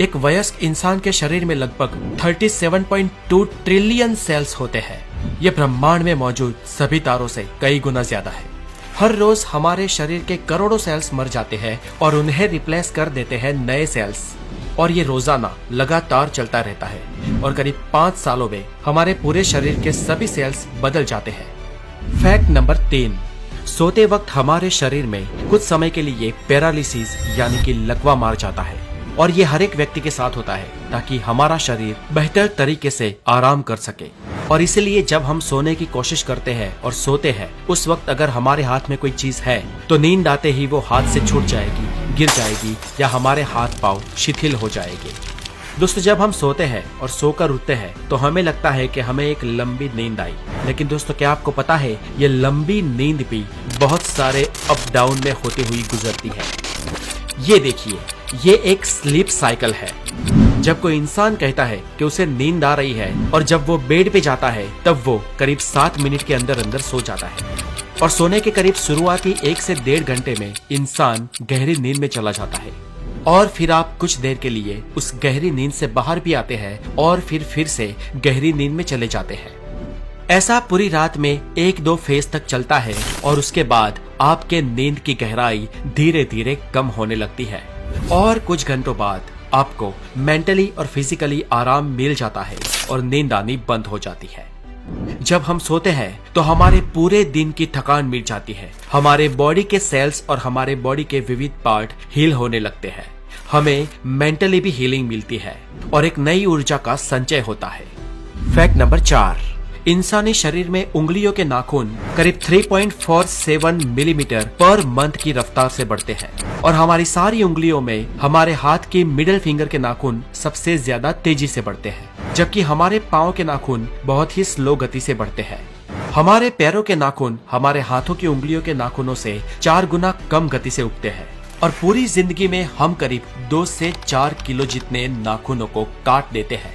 एक वयस्क इंसान के शरीर में लगभग 37.2 ट्रिलियन सेल्स होते हैं। ये ब्रह्मांड में मौजूद सभी तारों से कई गुना ज्यादा है। हर रोज हमारे शरीर के करोड़ों सेल्स मर जाते हैं और उन्हें रिप्लेस कर देते हैं नए सेल्स, और ये रोजाना लगातार चलता रहता है और करीब 5 सालों में हमारे पूरे शरीर के सभी सेल्स बदल जाते हैं। फैक्ट नंबर 3, सोते वक्त हमारे शरीर में कुछ समय के लिए पैरालिसिस यानी कि लकवा मार जाता है, और ये हर एक व्यक्ति के साथ होता है ताकि हमारा शरीर बेहतर तरीके से आराम कर सके। और इसीलिए जब हम सोने की कोशिश करते हैं और सोते हैं, उस वक्त अगर हमारे हाथ में कोई चीज है तो नींद आते ही वो हाथ से छूट जाएगी, गिर जाएगी या हमारे हाथ पांव शिथिल हो जाएंगे। दोस्तों, जब हम सोते हैं और सोकर उठते हैं तो हमें लगता है कि हमें एक लंबी नींद आई, लेकिन दोस्तों क्या आपको पता है ये लंबी नींद भी बहुत सारे अप डाउन में होती हुई गुजरती है। ये देखिए, ये एक स्लीप साइकिल है। जब कोई इंसान कहता है कि उसे नींद आ रही है और जब वो बेड पे जाता है तब वो करीब 7 मिनट के अंदर अंदर सो जाता है, और सोने के करीब शुरुआती 1 से 1.5 घंटे में इंसान गहरी नींद में चला जाता है, और फिर आप कुछ देर के लिए उस गहरी नींद से बाहर भी आते हैं और फिर से गहरी नींद में चले जाते हैं। ऐसा पूरी रात में 1-2 फेज तक चलता है, और उसके बाद आपके नींद की गहराई धीरे धीरे कम होने लगती है, और कुछ घंटों बाद आपको मेंटली और फिजिकली आराम मिल जाता है और नींद आनी बंद हो जाती है। जब हम सोते हैं तो हमारे पूरे दिन की थकान मिट जाती है, हमारे बॉडी के सेल्स और हमारे बॉडी के विविध पार्ट हील होने लगते हैं, हमें मेंटली भी हीलिंग मिलती है और एक नई ऊर्जा का संचय होता है। फैक्ट नंबर 4, इंसानी शरीर में उंगलियों के नाखून करीब 3.47 मिलीमीटर पर मंथ की रफ्तार से बढ़ते हैं, और हमारी सारी उंगलियों में हमारे हाथ की मिडिल फिंगर के नाखून सबसे ज्यादा तेजी से बढ़ते हैं, जबकि हमारे पाँव के नाखून बहुत ही स्लो गति से बढ़ते हैं। हमारे पैरों के नाखून हमारे हाथों की उंगलियों के नाखूनों से 4 गुना कम गति से उगते हैं, और पूरी जिंदगी में हम करीब 2 से 4 किलो जितने नाखूनों को काट देते हैं।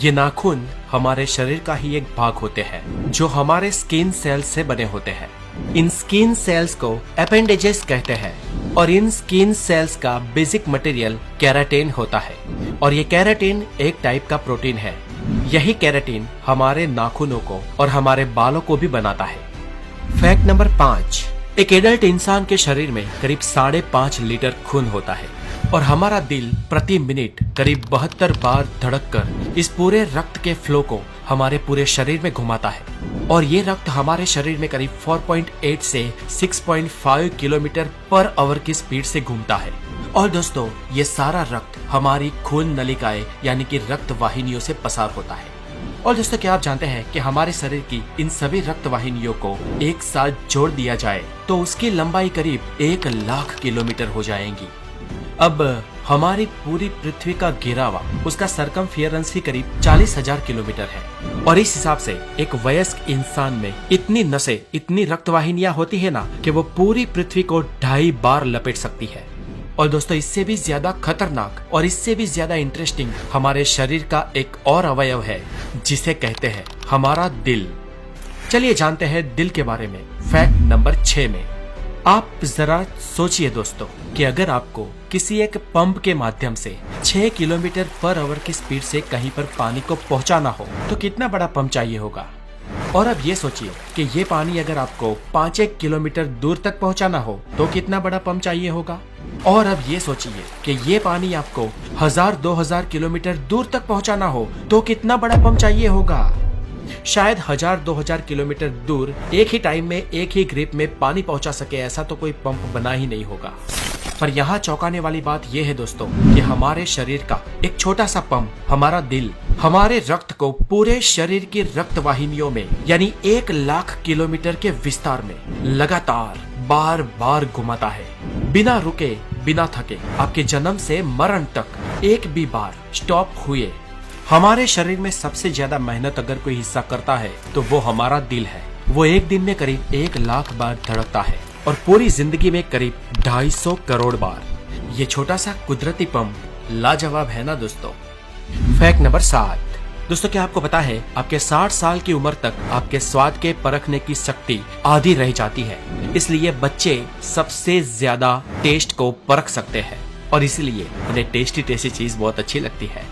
ये नाखून हमारे शरीर का ही एक भाग होते हैं जो हमारे स्किन सेल्स से बने होते हैं। इन स्किन सेल्स को एपेंडेजेस कहते हैं, और इन स्किन सेल्स का बेसिक मटेरियल केराटिन होता है, और ये केराटिन एक टाइप का प्रोटीन है। यही केराटिन हमारे नाखूनों को और हमारे बालों को भी बनाता है। फैक्ट नंबर 5, एक एडल्ट इंसान के शरीर में करीब 5.5 लीटर खून होता है, और हमारा दिल प्रति मिनट करीब 72 बार धड़ककर इस पूरे रक्त के फ्लो को हमारे पूरे शरीर में घुमाता है, और ये रक्त हमारे शरीर में करीब 4.8 से 6.5 किलोमीटर पर आवर की स्पीड से घूमता है। और दोस्तों, ये सारा रक्त हमारी खून नलिकाएं यानी कि रक्त वाहिनियों से पसार होता है। और दोस्तों, क्या आप जानते हैं कि हमारे शरीर की इन सभी रक्त वाहिनियों को एक साथ जोड़ दिया जाए तो उसकी लंबाई करीब 1 लाख किलोमीटर हो जाएगी। अब हमारी पूरी पृथ्वी का घेरावा, उसका सरकमफियरेंस ही करीब 40,000 किलोमीटर है, और इस हिसाब से एक वयस्क इंसान में इतनी नसें, इतनी रक्तवाहिनियां होती है ना कि वो पूरी पृथ्वी को 2.5 बार लपेट सकती है। और दोस्तों, इससे भी ज्यादा खतरनाक और इससे भी ज्यादा इंटरेस्टिंग हमारे शरीर का एक और अवयव है जिसे कहते हैं हमारा दिल। चलिए जानते हैं दिल के बारे में। फैक्ट नंबर 6 में आप जरा सोचिए दोस्तों कि अगर आपको किसी एक पंप के माध्यम से 6 किलोमीटर पर आवर की स्पीड से कहीं पर पानी को पहुंचाना हो तो कितना बड़ा पंप चाहिए होगा। और अब ये सोचिए कि ये पानी अगर आपको 5-1 किलोमीटर दूर तक पहुंचाना हो तो कितना बड़ा पंप चाहिए होगा। और अब ये सोचिए कि ये पानी आपको 1000-2000 किलोमीटर दूर तक पहुंचाना हो तो कितना बड़ा पंप चाहिए होगा। शायद 1000-2000 किलोमीटर दूर एक ही टाइम में एक ही ग्रिप में पानी पहुंचा सके ऐसा तो कोई पंप बना ही नहीं होगा। पर यहाँ चौंकाने वाली बात यह है दोस्तों कि हमारे शरीर का एक छोटा सा पंप, हमारा दिल, हमारे रक्त को पूरे शरीर की रक्त वाहिनियों में यानी 1 लाख किलोमीटर के विस्तार में लगातार बार बार घुमाता है, बिना रुके, बिना थके। आपके जन्म से मरण तक एक भी बार स्टॉप हुए। हमारे शरीर में सबसे ज्यादा मेहनत अगर कोई हिस्सा करता है तो वो हमारा दिल है। वो एक दिन में करीब 1 लाख बार धड़कता है और पूरी जिंदगी में करीब 250 करोड़ बार। ये छोटा सा कुदरती पंप लाजवाब है ना दोस्तों। Fact number 7। दोस्तों, क्या आपको पता है आपके 60 साल की उम्र तक आपके स्वाद के परखने की शक्ति आधी रह जाती है, इसलिए बच्चे सबसे ज्यादा टेस्ट को परख सकते हैं। और इसीलिए उन्हें टेस्टी टेस्टी चीज बहुत अच्छी लगती है।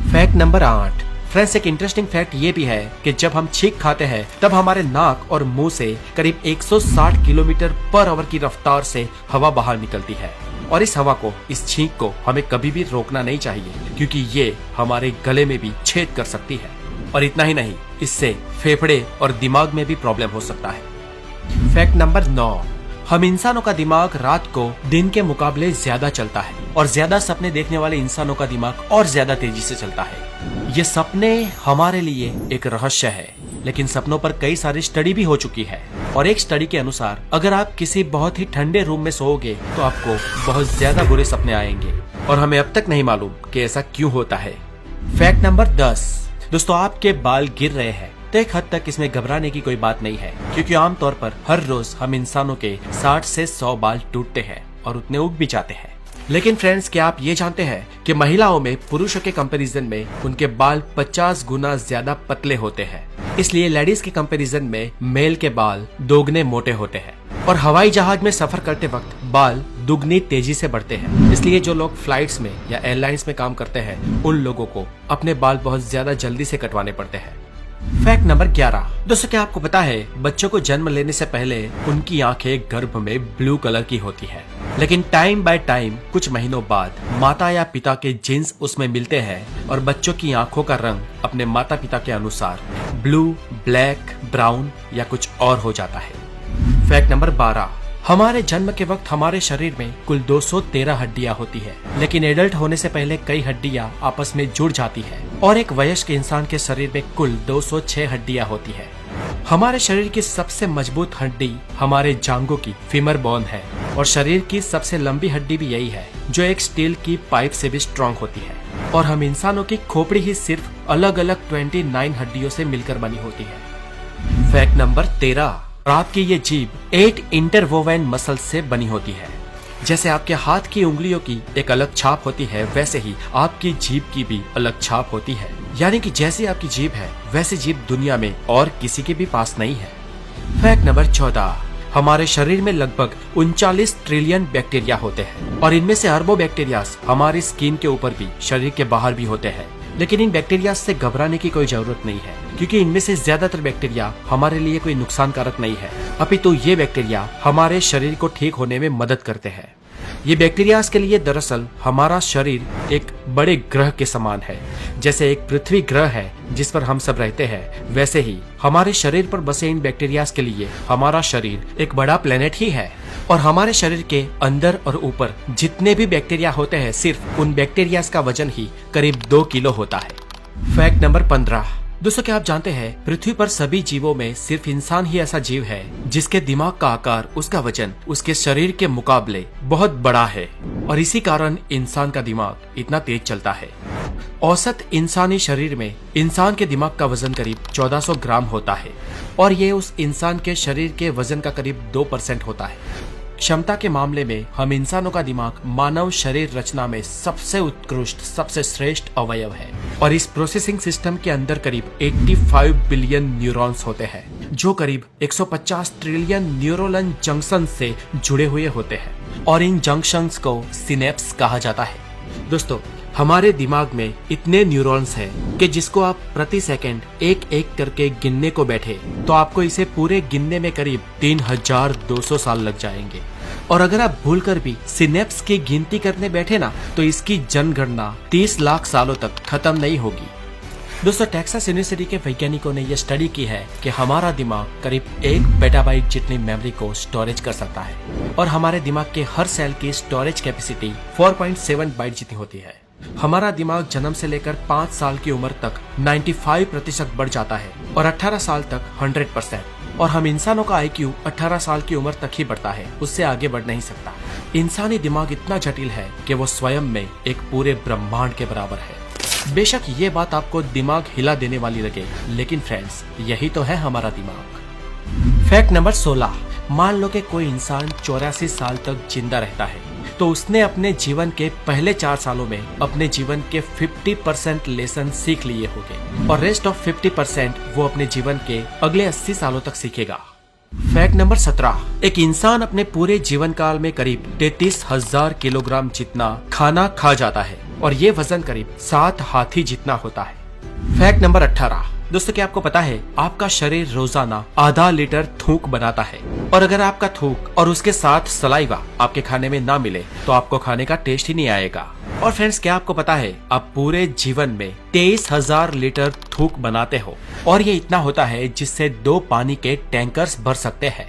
Fact number 8। फ्रेंड्स, एक इंटरेस्टिंग फैक्ट ये भी है कि जब हम छींक खाते हैं तब हमारे नाक और मुंह से करीब 160 किलोमीटर पर आवर की रफ्तार से हवा बाहर निकलती है और इस हवा को, इस छींक को हमें कभी भी रोकना नहीं चाहिए, क्योंकि ये हमारे गले में भी छेद कर सकती है। और इतना ही नहीं, इससे फेफड़े और दिमाग में भी प्रॉब्लम हो सकता है। Fact number 9। हम इंसानों का दिमाग रात को दिन के मुकाबले ज्यादा चलता है और ज्यादा सपने देखने वाले इंसानों का दिमाग और ज्यादा तेजी से चलता है। ये सपने हमारे लिए एक रहस्य है, लेकिन सपनों पर कई सारी स्टडी भी हो चुकी है और एक स्टडी के अनुसार अगर आप किसी बहुत ही ठंडे रूम में सोओगे तो आपको बहुत ज्यादा बुरे सपने आएंगे और हमें अब तक नहीं मालूम कि ऐसा क्यों होता है। Fact number 10। दोस्तों, आपके बाल गिर रहे हैं तो एक हद तक इसमें घबराने की कोई बात नहीं है, क्योंकि आमतौर पर हर रोज हम इंसानों के 60 से 100 बाल टूटते हैं और उतने उग भी जाते हैं। लेकिन फ्रेंड्स, क्या आप ये जानते हैं कि महिलाओं में पुरुषों के कंपैरिजन में उनके बाल 50 गुना ज्यादा पतले होते हैं। इसलिए लेडीज के कंपैरिजन में मेल के बाल दोगुने मोटे होते हैं और हवाई जहाज में सफर करते वक्त बाल दुगनी तेजी से बढ़ते हैं। इसलिए जो लोग फ्लाइट्स में या एयरलाइंस में काम करते हैं उन लोगों को अपने बाल बहुत ज्यादा जल्दी से कटवाने पड़ते हैं। Fact number 11। दोस्तों, क्या आपको पता है बच्चों को जन्म लेने से पहले उनकी आंखें गर्भ में ब्लू कलर की होती है, लेकिन टाइम बाय टाइम कुछ महीनों बाद माता या पिता के जीन्स उसमें मिलते हैं और बच्चों की आंखों का रंग अपने माता पिता के अनुसार ब्लू, ब्लैक, ब्राउन या कुछ और हो जाता है। Fact number 12। हमारे जन्म के वक्त हमारे शरीर में कुल 213 हड्डियां होती है, लेकिन एडल्ट होने से पहले कई हड्डियां आपस में जुड़ जाती है और एक वयस्क इंसान के शरीर में कुल 206 हड्डियां होती है। हमारे शरीर की सबसे मजबूत हड्डी हमारे जांघों की फीमर बोन है और शरीर की सबसे लंबी हड्डी भी यही है, जो एक स्टील की पाइप से भी स्ट्रॉन्ग होती है। और हम इंसानों की खोपड़ी ही सिर्फ अलग अलग 29 हड्डियों से मिलकर बनी होती है। Fact number 13। आपकी ये जीभ 8 इंटरवोवेन मसल से बनी होती है। जैसे आपके हाथ की उंगलियों की एक अलग छाप होती है, वैसे ही आपकी जीभ की भी अलग छाप होती है। यानी कि जैसी आपकी जीभ है वैसी जीभ दुनिया में और किसी के भी पास नहीं है। Fact number 14। हमारे शरीर में लगभग 39 ट्रिलियन बैक्टीरिया होते हैं और इनमें से अरबों बैक्टीरिया हमारी स्किन के ऊपर भी, शरीर के बाहर भी होते हैं। लेकिन इन बैक्टीरिया से घबराने की कोई जरूरत नहीं है, क्योंकि इनमें से ज्यादातर बैक्टीरिया हमारे लिए कोई नुकसानकारक नहीं है, अपितु ये बैक्टीरिया हमारे शरीर को ठीक होने में मदद करते हैं। ये बैक्टीरिया के लिए दरअसल हमारा शरीर एक बड़े ग्रह के समान है। जैसे एक पृथ्वी ग्रह है जिस पर हम सब रहते हैं, वैसे ही हमारे शरीर पर बसे इन बैक्टीरिया के लिए हमारा शरीर एक बड़ा प्लेनेट ही है। और हमारे शरीर के अंदर और ऊपर जितने भी बैक्टीरिया होते हैं, सिर्फ उन बैक्टीरिया का वजन ही करीब 2 किलो होता है। Fact number 15। दोस्तों, क्या आप जानते हैं पृथ्वी पर सभी जीवों में सिर्फ इंसान ही ऐसा जीव है जिसके दिमाग का आकार, उसका वजन उसके शरीर के मुकाबले बहुत बड़ा है और इसी कारण इंसान का दिमाग इतना तेज चलता है। औसत इंसानी शरीर में इंसान के दिमाग का वजन करीब 1400 ग्राम होता है और ये उस इंसान के शरीर के वजन का करीब 2% होता है। क्षमता के मामले में हम इंसानों का दिमाग मानव शरीर रचना में सबसे उत्कृष्ट, सबसे श्रेष्ठ अवयव है और इस प्रोसेसिंग सिस्टम के अंदर करीब 85 बिलियन न्यूरॉन्स होते हैं, जो करीब 150 ट्रिलियन न्यूरोनल जंक्शन से जुड़े हुए होते हैं और इन जंक्शंस को सिनेप्स कहा जाता है। दोस्तों, हमारे दिमाग में इतने न्यूरॉन्स हैं कि जिसको आप प्रति सेकंड एक एक करके गिनने को बैठे तो आपको इसे पूरे गिनने में करीब 3200 साल लग जाएंगे। और अगर आप भूलकर भी सिनेप्स की गिनती करने बैठे ना, तो इसकी जनगणना 30 लाख सालों तक खत्म नहीं होगी। दोस्तों, टेक्सास यूनिवर्सिटी के वैज्ञानिकों ने यह स्टडी की है कि हमारा दिमाग करीब 1 पेटाबाइट जितनी मेमोरी को स्टोरेज कर सकता है और हमारे दिमाग के हर सेल की स्टोरेज कैपेसिटी 4.7 बाइट जितनी होती है। हमारा दिमाग जन्म से लेकर 5 साल की उम्र तक 95% बढ़ जाता है और 18 साल तक 100%। और हम इंसानों का IQ 18 साल की उम्र तक ही बढ़ता है, उससे आगे बढ़ नहीं सकता। इंसानी दिमाग इतना जटिल है कि वो स्वयं में एक पूरे ब्रह्मांड के बराबर है। बेशक ये बात आपको दिमाग हिला देने वाली लगे, लेकिन फ्रेंड्स, यही तो है हमारा दिमाग। Fact number 16। मान लो कि कोई इंसान 84 साल तक जिंदा रहता है, तो उसने अपने जीवन के पहले 4 सालों में अपने जीवन के 50% लेसन सीख लिए होंगे और रेस्ट ऑफ 50% वो अपने जीवन के अगले 80 सालों तक सीखेगा। फैक्ट नंबर 17, एक इंसान अपने पूरे जीवन काल में करीब 33,000 किलोग्राम जितना खाना खा जाता है और ये वजन करीब 7 हाथी जितना होता है। फैक्ट नंबर 18, दोस्तों क्या आपको पता है आपका शरीर रोजाना आधा लीटर थूक बनाता है और अगर आपका थूक और उसके साथ सलाइवा आपके खाने में ना मिले तो आपको खाने का टेस्ट ही नहीं आएगा। और फ्रेंड्स क्या आपको पता है आप पूरे जीवन में 23,000 लीटर थूक बनाते हो और ये इतना होता है जिससे 2 पानी के टैंकर्स भर सकते हैं।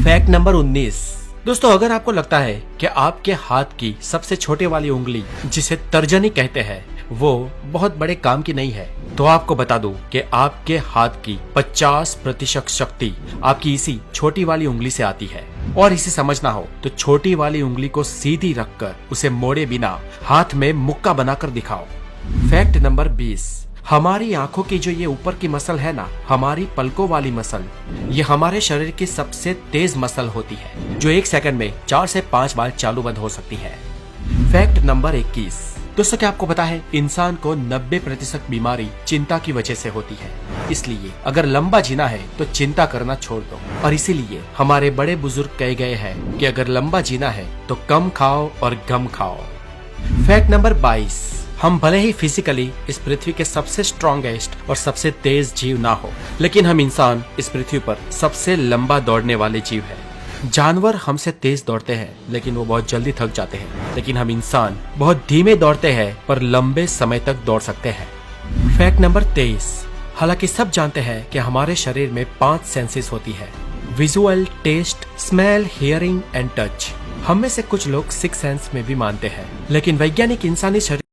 फैक्ट नंबर 19, दोस्तों अगर आपको लगता है कि आपके हाथ की सबसे छोटे वाली उंगली जिसे तर्जनी कहते हैं वो बहुत बड़े काम की नहीं है तो आपको बता दूं कि आपके हाथ की 50% शक्ति आपकी इसी छोटी वाली उंगली से आती है। और इसे समझना हो तो छोटी वाली उंगली को सीधी रखकर उसे मोड़े बिना हाथ में मुक्का बनाकर दिखाओ। फैक्ट नंबर 20, हमारी आंखों की जो ये ऊपर की मसल है ना, हमारी पलकों वाली मसल, ये हमारे शरीर की सबसे तेज मसल होती है जो 1 सेकंड में 4 से 5 बार चालू बंद हो सकती है। फैक्ट नंबर 21, दोस्तों क्या आपको पता है इंसान को 90% बीमारी चिंता की वजह से होती है, इसलिए अगर लंबा जीना है तो चिंता करना छोड़ दो। और इसीलिए हमारे बड़े बुजुर्ग कहे गए हैं कि अगर लंबा जीना है तो कम खाओ और गम खाओ। फैक्ट नंबर 22, हम भले ही फिजिकली इस पृथ्वी के सबसे स्ट्रॉन्गेस्ट और सबसे तेज जीव ना हो, लेकिन हम इंसान इस पृथ्वी पर सबसे लंबा दौड़ने वाले जीव है। जानवर हमसे तेज दौड़ते हैं लेकिन वो बहुत जल्दी थक जाते हैं, लेकिन हम इंसान बहुत धीमे दौड़ते हैं पर लंबे समय तक दौड़ सकते हैं। फैक्ट नंबर 23, हालांकि सब जानते हैं कि हमारे शरीर में 5 सेंसेस होती है, visual, taste, smell, hearing and touch. हम में से कुछ लोग 6 सेंस में भी मानते हैं, लेकिन वैज्ञानिक इंसानी शरीर